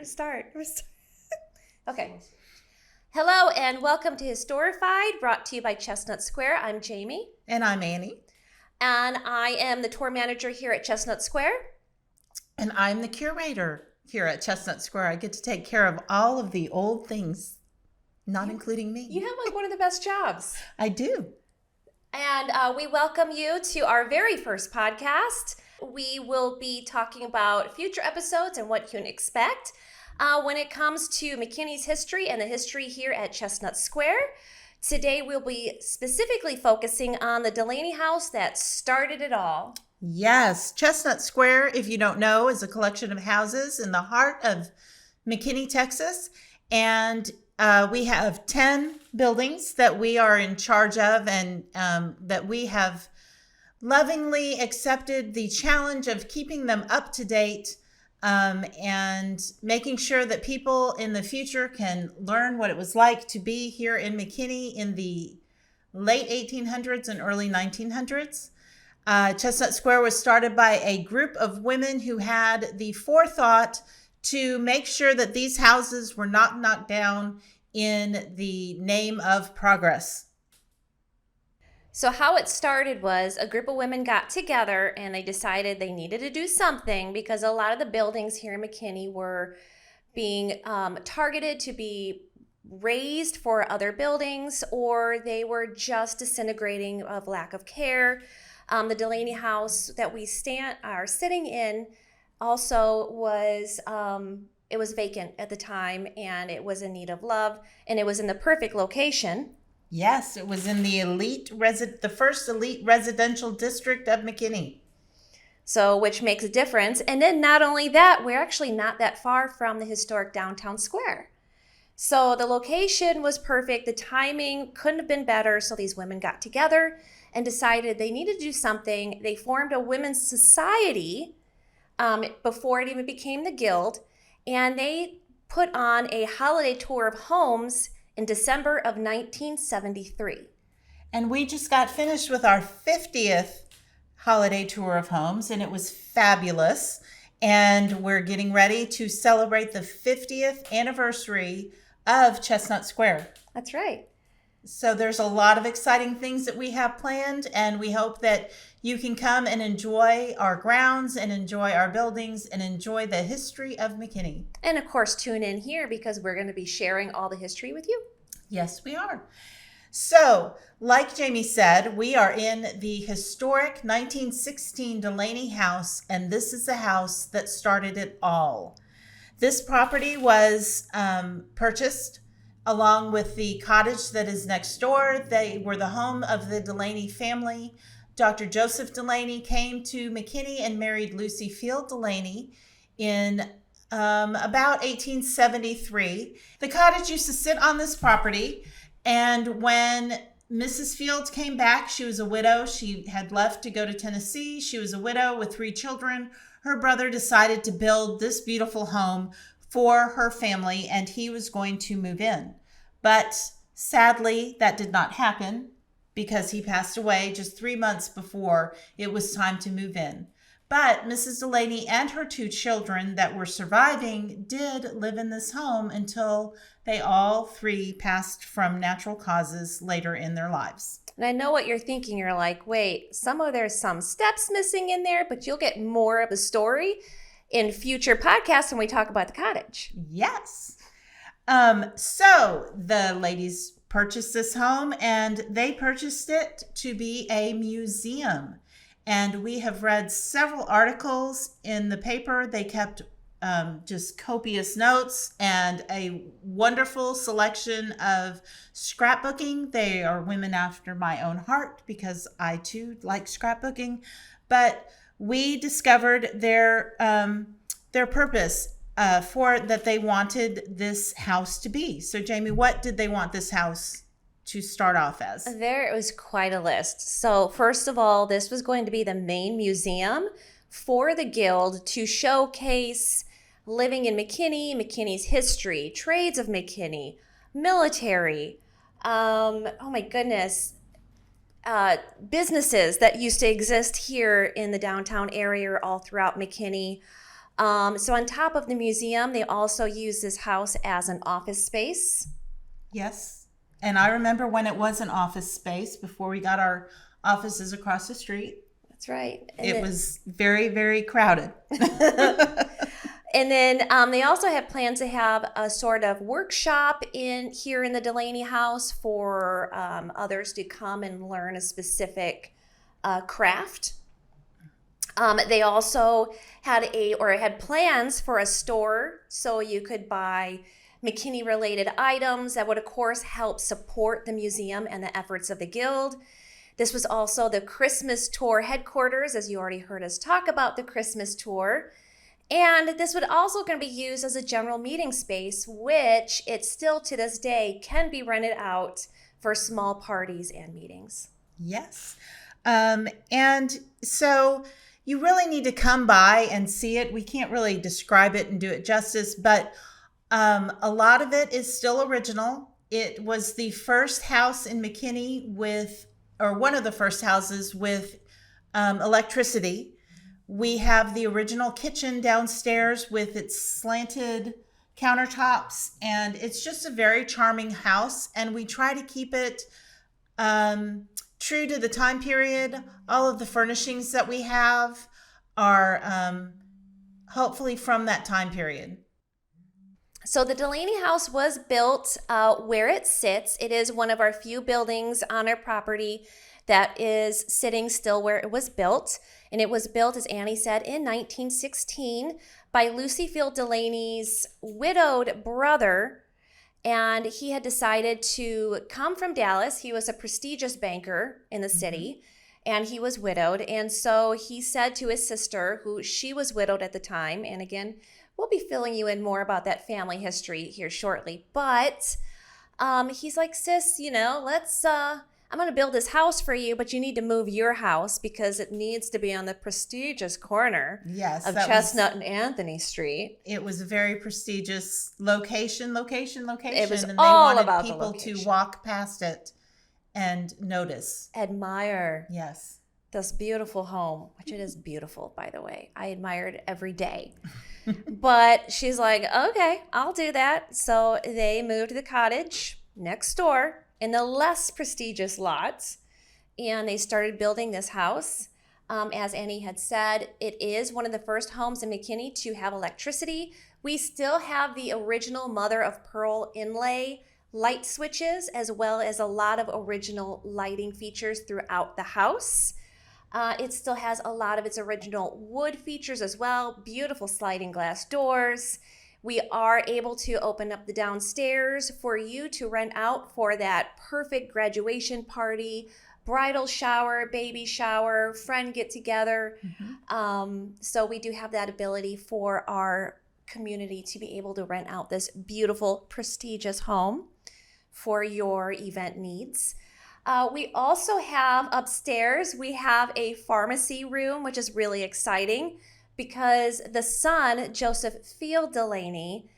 to start. Okay. Hello and welcome to Historified, brought to you by Chestnut Square. I'm Jamie. And I'm Annie. And I am the tour manager here at Chestnut Square. And I'm the curator here at Chestnut Square. I get to take care of all of the old things, not including me. You have like one of the best jobs. I do. And we welcome you to our very first podcast. We will be talking about future episodes and what you can expect when it comes to McKinney's history and the history here at Chestnut Square. Today we'll be specifically focusing on the Dulaney House that started it all. Yes, Chestnut Square, if you don't know, is a collection of houses in the heart of McKinney, Texas. And we have 10 buildings that we are in charge of and that we have lovingly accepted the challenge of keeping them up to date and making sure that people in the future can learn what it was like to be here in McKinney in the late 1800s and early 1900s. Chestnut Square was started by a group of women who had the forethought to make sure that these houses were not knocked down in the name of progress. So how it started was a group of women got together and they decided they needed to do something because a lot of the buildings here in McKinney were being targeted to be raised for other buildings, or they were just disintegrating of lack of care. The Dulaney House that we are sitting in also was it was vacant at the time, and it was in need of love, and it was in the perfect location. Yes, it was in the the first elite residential district of McKinney. So, which makes a difference. And then not only that, we're actually not that far from the historic downtown square. So the location was perfect. The timing couldn't have been better. So these women got together and decided they needed to do something. They formed a women's society before it even became the guild. And they put on a holiday tour of homes in December of 1973. And we just got finished with our 50th holiday tour of homes, and it was fabulous. And we're getting ready to celebrate the 50th anniversary of Chestnut Square. That's right. So there's a lot of exciting things that we have planned, and we hope that you can come and enjoy our grounds and enjoy our buildings and enjoy the history of McKinney. And of course, tune in here because we're going to be sharing all the history with you. Yes, we are. So, like Jamie said, we are in the historic 1916 Dulaney House, and this is the house that started it all. This property was purchased along with the cottage that is next door. They were the home of the Dulaney family. Dr. Joseph Dulaney came to McKinney and married Lucy Field Dulaney in about 1873. The cottage used to sit on this property, and when Mrs. Fields came back, she was a widow. She had left to go to Tennessee. She was a widow with 3 children. Her brother decided to build this beautiful home for her family, and he was going to move in. But sadly, that did not happen because he passed away just 3 months before it was time to move in. But Mrs. Dulaney and her 2 children that were surviving did live in this home until they all 3 passed from natural causes later in their lives. And I know what you're thinking. You're like, wait, there's some steps missing in there, but you'll get more of the story in future podcasts when we talk about the cottage. Yes. So the ladies purchased this home, and they purchased it to be a museum. And we have read several articles in the paper. They kept just copious notes and a wonderful selection of scrapbooking. They are women after my own heart because I too like scrapbooking. But we discovered their purpose for that they wanted this house to be. So Jamie, what did they want this house to start off as? There was quite a list. So first of all, this was going to be the main museum for the guild to showcase living in McKinney, McKinney's history, trades of McKinney, military, businesses that used to exist here in the downtown area or all throughout McKinney. So on top of the museum, they also use this house as an office space. Yes. And I remember when it was an office space before we got our offices across the street. That's right. It was very, very crowded. And then they also had plans to have a sort of workshop here in the Dulaney House for others to come and learn a specific craft. They also had plans for a store so you could buy McKinney related items that would of course help support the museum and the efforts of the guild. This was also the Christmas tour headquarters, as you already heard us talk about the Christmas tour. And this would also going to be used as a general meeting space, which it still to this day can be rented out for small parties and meetings. Yes. And so you really need to come by and see it. We can't really describe it and do it justice, but a lot of it is still original. It was the first house in McKinney one of the first houses with electricity. We have the original kitchen downstairs with its slanted countertops, and it's just a very charming house. And we try to keep it true to the time period. All of the furnishings that we have are hopefully from that time period. So the Dulaney House was built where it sits. It is one of our few buildings on our property that is sitting still where it was built. And it was built, as Annie said, in 1916 by Lucy Field Dulaney's widowed brother. And he had decided to come from Dallas. He was a prestigious banker in the city, and he was widowed. And so he said to his sister, she was widowed at the time, and again, we'll be filling you in more about that family history here shortly. But he's like, sis, I'm going to build this house for you, but you need to move your house because it needs to be on the prestigious corner of Chestnut and Anthony Street. It was a very prestigious location. It was and all they wanted about people the location. to walk past it and notice. Admire. Yes. This beautiful home, which it is beautiful, by the way. I admire it every day. But she's like, okay, I'll do that. So they moved to the cottage next door in the less prestigious lots, and they started building this house. As Annie had said, it is one of the first homes in McKinney to have electricity. We still have the original mother of pearl inlay light switches, as well as a lot of original lighting features throughout the house. It still has a lot of its original wood features as well, beautiful sliding glass doors. We are able to open up the downstairs for you to rent out for that perfect graduation party, bridal shower, baby shower, friend get together. So we do have that ability for our community to be able to rent out this beautiful, prestigious home for your event needs. We also have upstairs, we have a pharmacy room, which is really exciting because the son, Joseph Field Dulaney,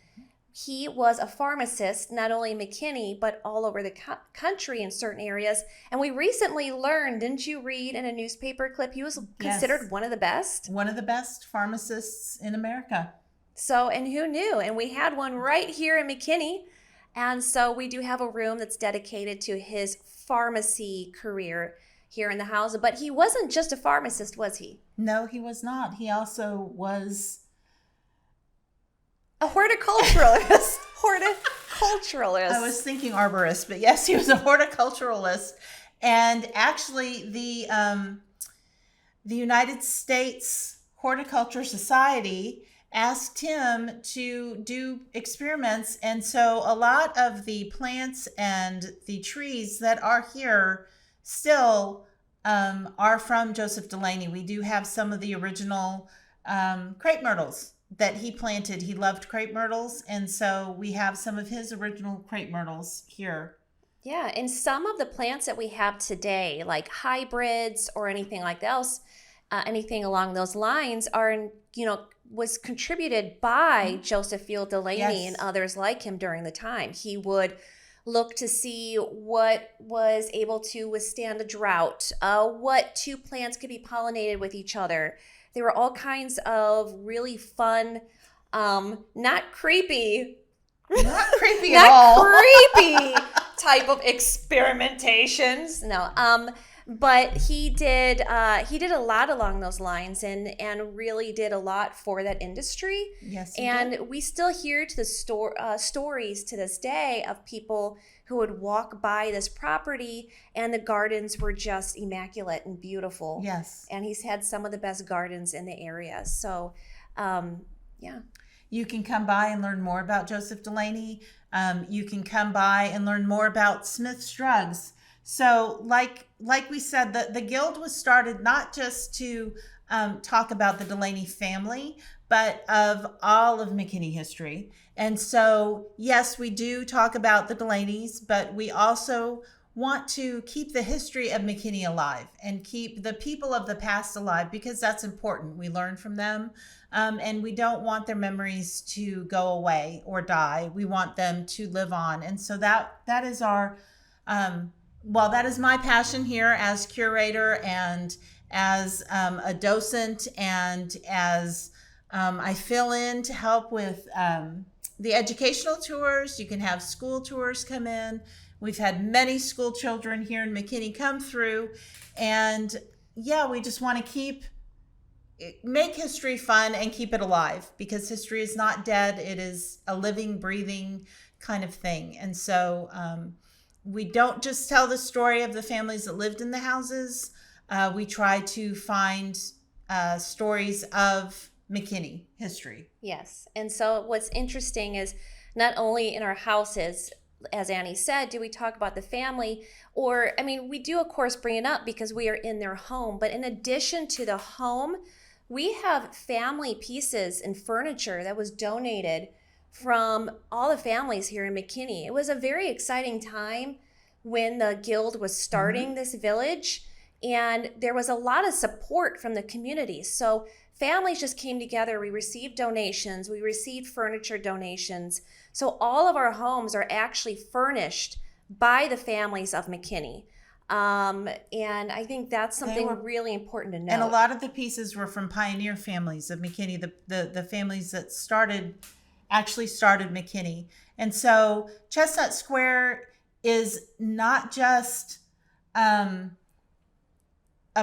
he was a pharmacist, not only in McKinney, but all over the country in certain areas. And we recently learned, didn't you read in a newspaper clip, he was considered one of the best? One of the best pharmacists in America. So, and who knew? And we had one right here in McKinney. And so we do have a room that's dedicated to his pharmacy career here in the house. But he wasn't just a pharmacist, was he? No, he was not. He also was a horticulturalist. Horticulturalist. I was thinking arborist, but yes, he was a horticulturalist. And actually, the United States Horticulture Society asked him to do experiments. And so a lot of the plants and the trees that are here still are from Joseph Dulaney. We do have some of the original crepe myrtles that he planted. He loved crepe myrtles. And so we have some of his original crepe myrtles here. Yeah. And some of the plants that we have today, like hybrids or anything like else, anything along those lines are, was contributed by Joseph Field Dulaney and others like him during the time. He would look to see what was able to withstand a drought, what two plants could be pollinated with each other. There were all kinds of really fun, not creepy, Not creepy at not all. creepy type of experimentations. No, but he did a lot along those lines, and really did a lot for that industry. Yes, he And did. we still hear to the stories to this day of people who would walk by this property, and the gardens were just immaculate and beautiful. Yes. And he's had some of the best gardens in the area. So, yeah. You can come by and learn more about Joseph Dulaney. You can come by and learn more about Smith's Drugs. So like we said, the Guild was started not just to talk about the Dulaney family, but of all of McKinney history. And so, yes, we do talk about the Dulaneys, but we also want to keep the history of McKinney alive and keep the people of the past alive, because that's important. We learn from them, and we don't want their memories to go away or die. We want them to live on. And so that is our, that is my passion here as curator and as a docent, and as I fill in to help with the educational tours. You can have school tours come in. We've had many school children here in McKinney come through, and yeah, we just want to make history fun and keep it alive, because history is not dead. It is a living, breathing kind of thing. And so we don't just tell the story of the families that lived in the houses. We try to find stories of McKinney history. Yes. And so what's interesting is not only in our houses, as Annie said, do we talk about the family, or, I mean, we do, of course, bring it up because we are in their home. But in addition to the home, we have family pieces and furniture that was donated from all the families here in McKinney. It was a very exciting time when the Guild was starting this village, and there was a lot of support from the community. So families just came together. We received donations. We received furniture donations. So all of our homes are actually furnished by the families of McKinney. And I think that's something really important to know. And a lot of the pieces were from pioneer families of McKinney, the families that actually started McKinney. And so Chestnut Square is not just a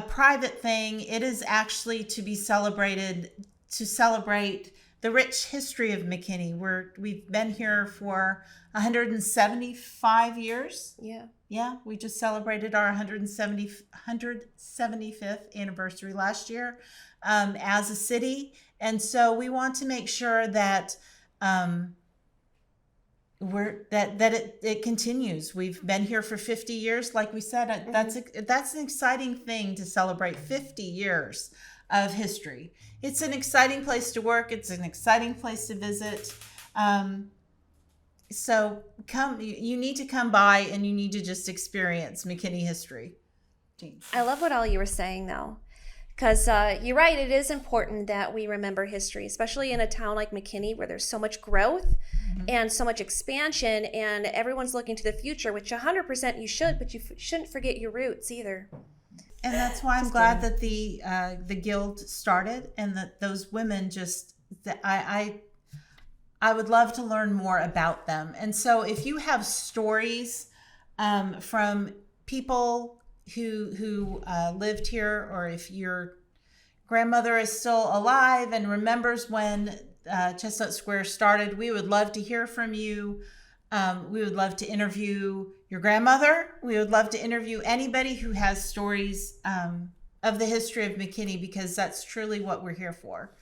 private thing. It is actually to be celebrated, to celebrate the rich history of McKinney. We've been here for 175 years. Yeah. Yeah, we just celebrated our 175th anniversary last year as a city. And so we want to make sure that it continues. We've been here for 50 years, like we said. That's an exciting thing to celebrate 50 years of history. It's an exciting place to work. It's an exciting place to visit. So you need to come by, and you need to just experience McKinney history. Jean. I love what all you were saying, though, because you're right. It is important that we remember history, especially in a town like McKinney where there's so much growth and so much expansion, and everyone's looking to the future, which 100% you should, but you shouldn't forget your roots either. And that's why I'm glad that the Guild started, and that those women I would love to learn more about them. And so if you have stories from people who lived here, or if your grandmother is still alive and remembers when Chestnut Square started, we would love to hear from you. We would love to interview your grandmother. We would love to interview anybody who has stories of the history of McKinney, because that's truly what we're here for.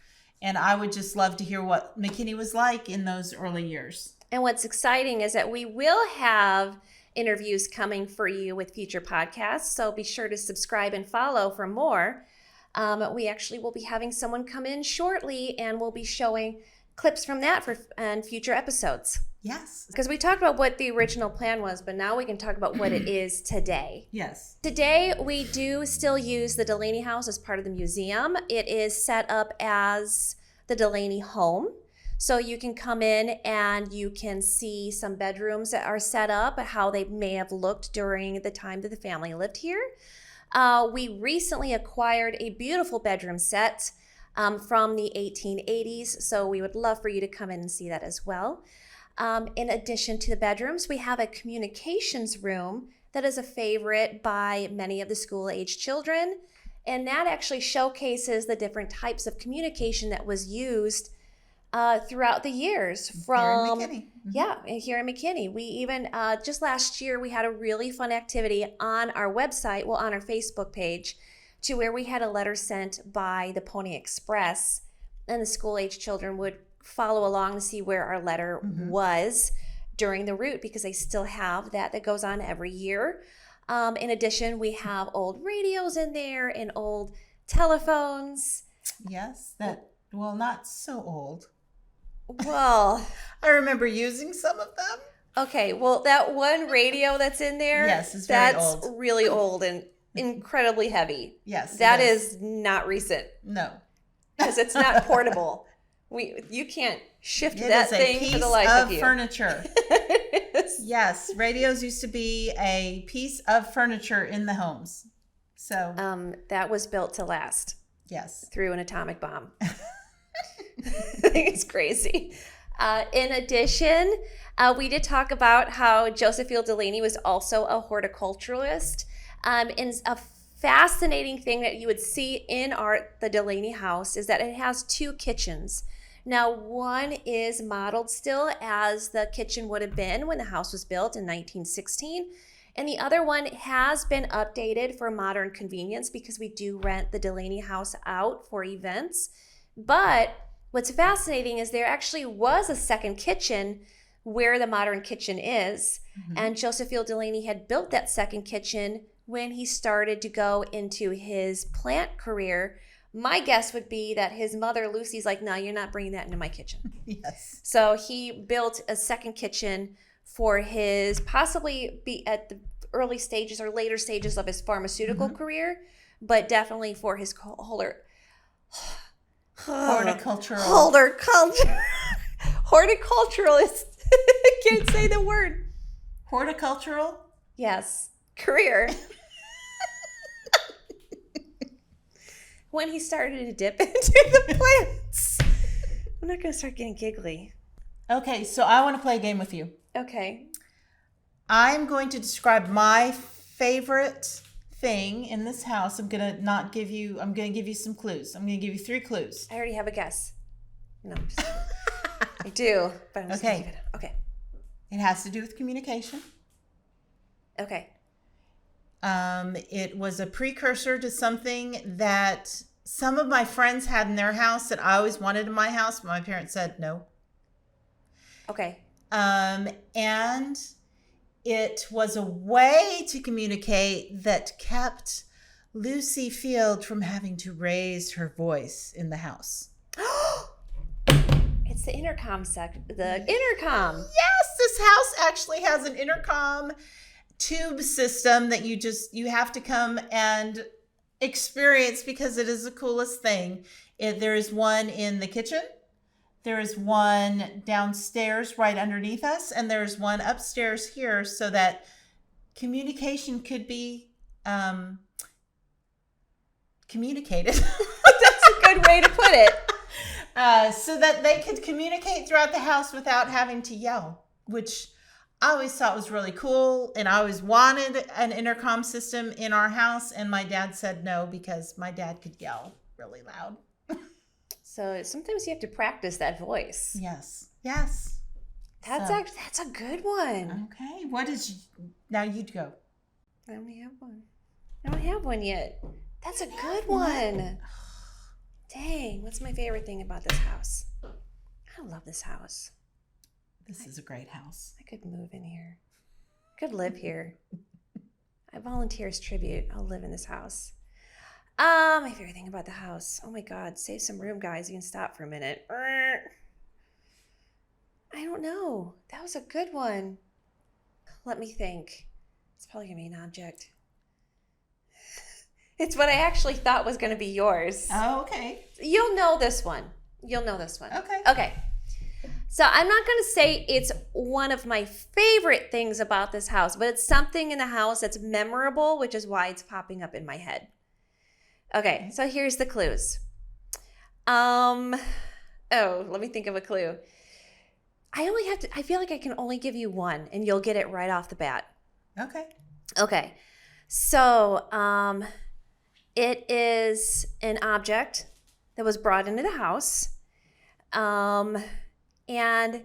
And I would just love to hear what McKinney was like in those early years. And what's exciting is that we will have interviews coming for you with future podcasts. So be sure to subscribe and follow for more. We actually will be having someone come in shortly, and we'll be showing clips from that and future episodes. Yes. Because we talked about what the original plan was, but now we can talk about what it is today. Yes. Today, we do still use the Dulaney House as part of the museum. It is set up as the Dulaney home. So you can come in and you can see some bedrooms that are set up, how they may have looked during the time that the family lived here. We recently acquired a beautiful bedroom set from the 1880s. So we would love for you to come in and see that as well. In addition to the bedrooms, we have a communications room that is a favorite by many of the school-age children. And that actually showcases the different types of communication that was used throughout the years from here in McKinney. Yeah, here in McKinney. We even just last year we had a really fun activity on our website, well, on our Facebook page, to where we had a letter sent by the Pony Express, and the school-age children would follow along to see where our letter was during the route, because they still have that goes on every year. In addition, we have old radios in there and old telephones. Yes, not so old. Well, I remember using some of them. okay, well, that one radio that's in there, Yes, it's very old. That's really old and incredibly heavy. Yes. That is not recent, No. because it's not portable. You can't shift that thing for the life of you. It is a piece of furniture. Yes, radios used to be a piece of furniture in the homes. So that was built to last. Yes. Through an atomic bomb. I think it's crazy. In addition, we did talk about how Joseph Field Dulaney was also a horticulturalist. And a fascinating thing that you would see in the Dulaney house is that it has two kitchens. Now, one is modeled still as the kitchen would have been when the house was built in 1916. And the other one has been updated for modern convenience, because we do rent the Dulaney house out for events. But what's fascinating is there actually was a second kitchen where the modern kitchen is. And Joseph Field Dulaney had built that second kitchen when he started to go into his plant career. My guess would be that his mother, Lucy's like, no, you're not bringing that into my kitchen. Yes. So he built a second kitchen for his, possibly be at the early stages or later stages of his pharmaceutical career, but definitely for his horticulturalist. I can't say the word. Horticultural? Yes. Career. When he started to dip into the plants. I'm not going to start getting giggly. Okay, so I want to play a game with you. Okay. I'm going to describe my favorite thing in this house. I'm going to give you some clues. I'm going to give you 3 clues. I already have a guess. No, I'm just kidding. I do, but I'm just going to give it. Okay. It has to do with communication. Okay. It was a precursor to something that some of my friends had in their house that I always wanted in my house, but my parents said no. Okay. And it was a way to communicate that kept Lucy Field from having to raise her voice in the house. It's the intercom the intercom. Yes, this house actually has an intercom tube system that you have to come and experience, because it is the coolest thing. There is one in the kitchen. There is one downstairs right underneath us, and there's one upstairs here, so that communication could be communicated. That's a good way to put it. So that they could communicate throughout the house without having to yell, which I always thought was really cool. And I always wanted an intercom system in our house. And my dad said no, because my dad could yell really loud. So sometimes you have to practice that voice. Yes. Yes. That's a good one. Okay. Now you'd go. I only have one. I don't have one yet. That's a good one. Dang, what's my favorite thing about this house? I love this house. This is a great house. I could move in here. I could live here. I volunteer as tribute. I'll live in this house. My favorite thing about the house. Oh my God, save some room, guys. You can stop for a minute. I don't know. That was a good one. Let me think. It's probably going to be an object. It's what I actually thought was going to be yours. Oh, okay. You'll know this one. Okay. Okay. So I'm not going to say it's one of my favorite things about this house, but it's something in the house that's memorable, which is why it's popping up in my head. Okay, so here's the clues. Um, oh, let me think of a clue. I feel like I can only give you one and you'll get it right off the bat. Okay. Okay. So, it is an object that was brought into the house. And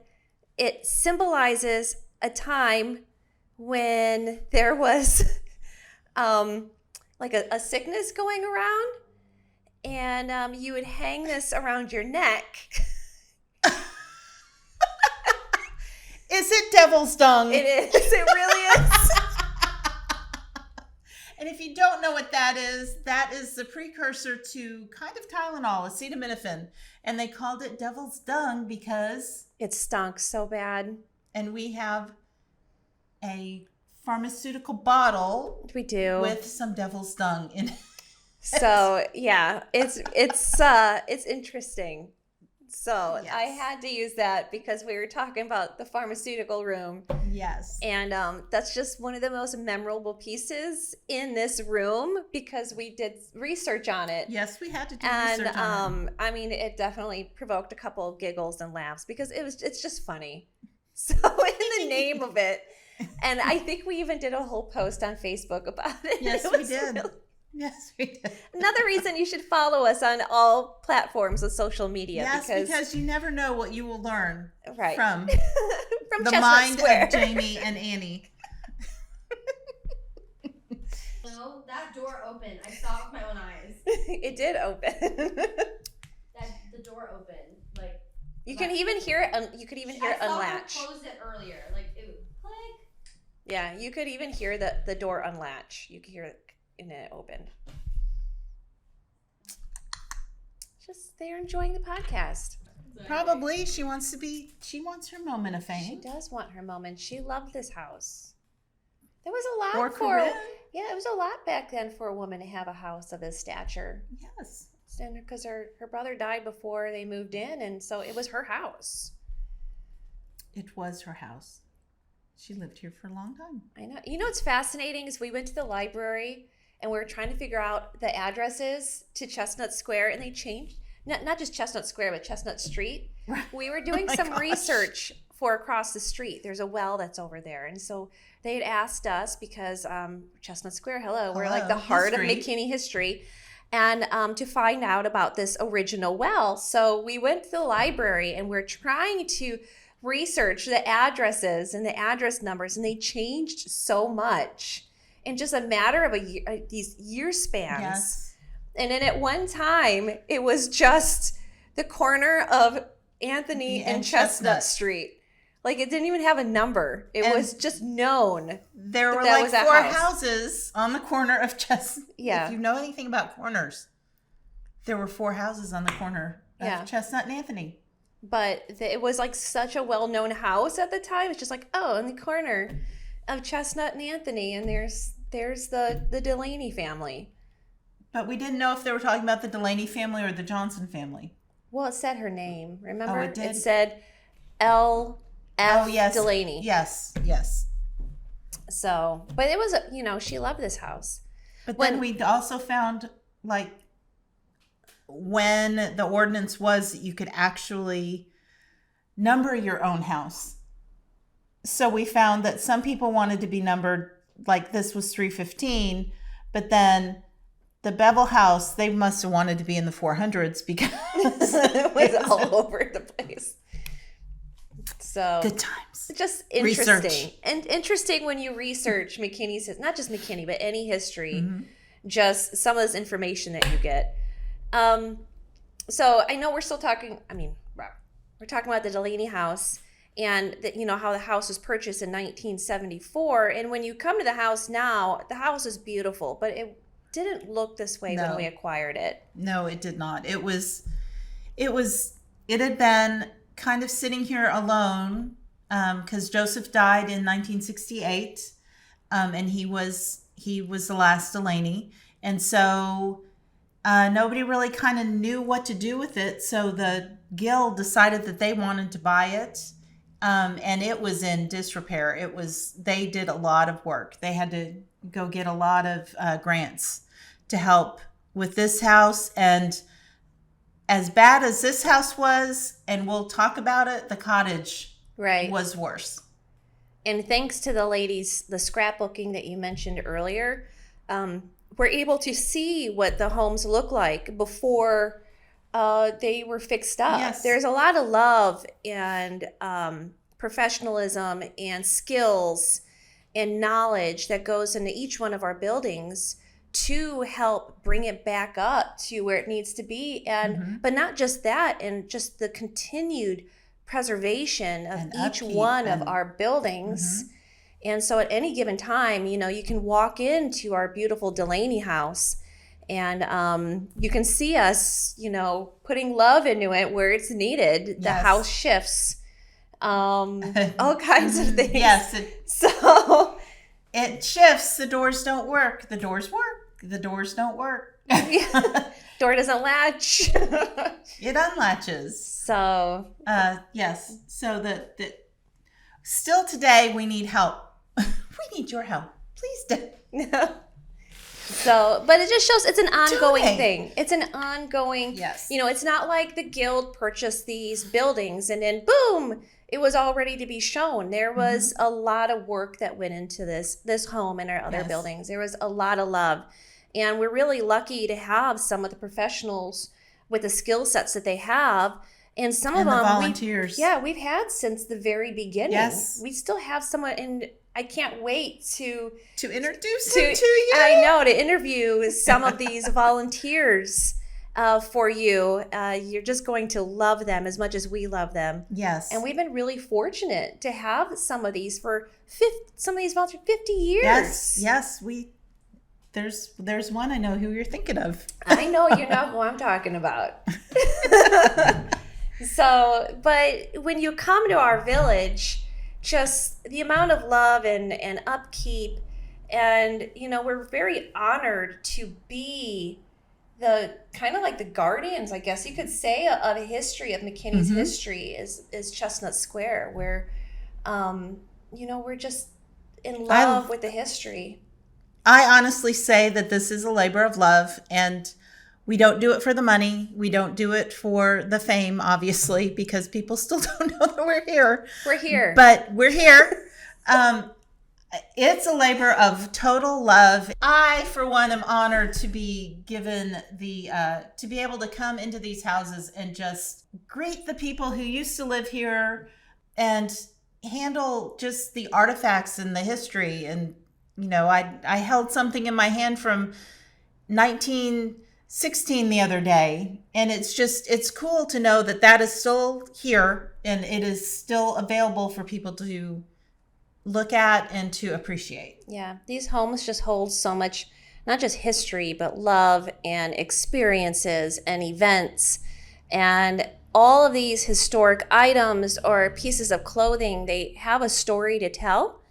it symbolizes a time when there was like a sickness going around, and you would hang this around your neck. Is it devil's dung? It is. It really is. And if you don't know what that is the precursor to kind of Tylenol, acetaminophen. And they called it devil's dung because... It stunk so bad. And we have a pharmaceutical bottle. We do. With some devil's dung in it. So, yeah, it's interesting. So Yes. I had to use that because we were talking about the pharmaceutical room. Yes. And that's just one of the most memorable pieces in this room because we did research on it. Yes, we had to do And research on it. I mean, it definitely provoked a couple of giggles and laughs because it's just funny. So in the name of it, and I think we even did a whole post on Facebook about it. Yes, It we was did. really- Yes, we did. Another reason you should follow us on all platforms of social media. Yes, because you never know what you will learn Right. from From the Chestnut mind Square. of Jamie and Annie. No, that door opened. I saw it with my own eyes. It did open. The door opened. Like You can even hear it. You could even hear it I saw unlatch. her close it earlier. Like it would click. Yeah, you could even hear the door unlatch. You could hear it and it opened. Just they're enjoying the podcast. Probably she wants her moment of She fame. does want her moment. She loved this house. There was a lot Or for Corinne. yeah, it was a lot back then for a woman to have a house of this stature. Yes. And because her brother died before they moved in, and so it was her house. It was her house. She lived here for a long time. I know. You know what's fascinating is we went to the library and we were trying to figure out the addresses to Chestnut Square, and they changed. Not just Chestnut Square, but Chestnut Street. We were doing Oh my some gosh. research for across the street. There's a well that's over there. And so they had asked us because Chestnut Square, we're like the Hello, heart history. of McKinney history. And to find out about this original well. So we went to the library and we're trying to research the addresses and the address numbers, and they changed so much in just a matter of these year spans. Yes. And then at one time, it was just the corner of Anthony and Chestnut Street. Like it didn't even have a number. It And was just known. There were that like was that 4 house. houses on the corner of Chestnut. Yeah. If you know anything about corners, there were 4 houses on the corner of Yeah. Chestnut and Anthony. But it was like such a well-known house at the time. It's just like, oh, in the corner of Chestnut and Anthony, and there's the Dulaney family. But we didn't know if they were talking about the Dulaney family or the Johnson family. Well, it said her name. Remember? Oh, it did? It said L. F. Oh, yes. Dulaney. Yes, yes. So, but it was, she loved this house. But then we also found, like, when the ordinance was that you could actually number your own house. So we found that some people wanted to be numbered, like this was 315, but then the Bevel house, they must have wanted to be in the 400s because It was all over the place. So good times. just interesting. Research. And interesting when you research McKinney's, not just McKinney, but any history, Mm-hmm. just some of this information that you get. So I know we're still talking, we're talking about the Dulaney house and that, how the house was purchased in 1974. And when you come to the house now, the house is beautiful, but it didn't look this way when No. we acquired it. No, it did not. It had been kind of sitting here alone because Joseph died in 1968, and he was the last Dulaney, and so nobody really kind of knew what to do with it. So the guild decided that they wanted to buy it, and it was in disrepair. They did a lot of work. They had to go get a lot of grants to help with this house, and as bad as this house was, and we'll talk about it, the cottage Right. was worse. And thanks to the ladies, the scrapbooking that you mentioned earlier, we're able to see what the homes look like before they were fixed up. Yes. There's a lot of love and professionalism and skills and knowledge that goes into each one of our buildings to help bring it back up to where it needs to be. And but not just that, and just the continued preservation of And each upkeep one of and- our buildings. And so at any given time, you can walk into our beautiful Dulaney House and you can see us, putting love into it where it's needed. The Yes. house shifts, all kinds of things. Yes, So it shifts. The doors don't work. The doors work. The doors don't work. door doesn't latch. It unlatches. So Yes. So that still today we need help. We need your help. Please do. but it just shows it's an ongoing Donate. thing. It's an ongoing, Yes. It's not like the guild purchased these buildings and then boom, it was all ready to be shown. There was a lot of work that went into this home and our other Yes. buildings. There was a lot of love. And we're really lucky to have some of the professionals with the skill sets that they have. And some And of the them, volunteers. we've had since the very beginning. Yes. We still have someone, and I can't wait to introduce him to you. I know, to interview some of these volunteers for you. You're just going to love them as much as we love them. Yes. And we've been really fortunate to have some of these for some of these volunteers 50 years. Yes. There's one I know who you're thinking of. I know you know who I'm talking about. So, but when you come to our village, just the amount of love and upkeep, and we're very honored to be the kind of like the guardians, I guess you could say, of a history of McKinney's history is Chestnut Square, where we're just in love with the history. I honestly say that this is a labor of love, and we don't do it for the money. We don't do it for the fame, obviously, because people still don't know that we're here. We're here. But we're here. It's a labor of total love. I, for one, am honored to be given to be able to come into these houses and just greet the people who used to live here and handle just the artifacts and the history. And, I held something in my hand from 1916 the other day, and it's cool to know that is still here and it is still available for people to look at and to appreciate. Yeah, these homes just hold so much, not just history, but love and experiences and events. And all of these historic items or pieces of clothing, they have a story to tell.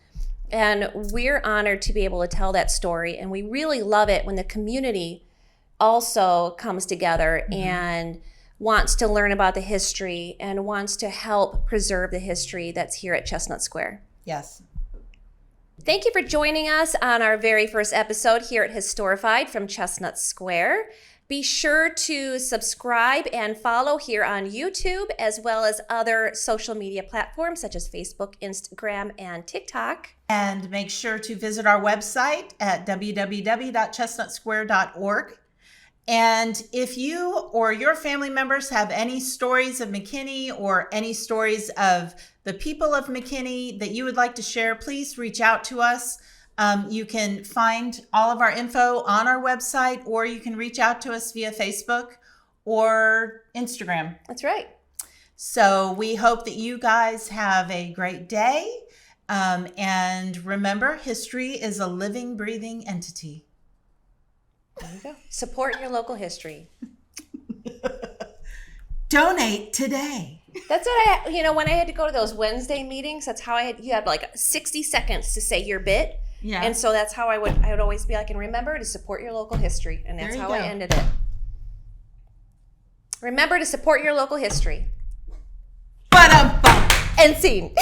And we're honored to be able to tell that story. And we really love it when the community also comes together and wants to learn about the history and wants to help preserve the history that's here at Chestnut Square. Yes. Thank you for joining us on our very first episode here at Historified from Chestnut Square. Be sure to subscribe and follow here on YouTube, as well as other social media platforms such as Facebook, Instagram, and TikTok. And make sure to visit our website at www.chestnutsquare.org. And if you or your family members have any stories of McKinney or any stories of the people of McKinney that you would like to share, please reach out to us. You can find all of our info on our website, or you can reach out to us via Facebook or Instagram. That's right. So we hope that you guys have a great day. And remember, history is a living, breathing entity. There you go. Support your local history. Donate today. That's what when I had to go to those Wednesday meetings, that's how you had like 60 seconds to say your bit. Yeah. And so that's how I would always be like, and remember to support your local history. And that's how I ended it. Remember to support your local history. Ba-dum-bum. End scene.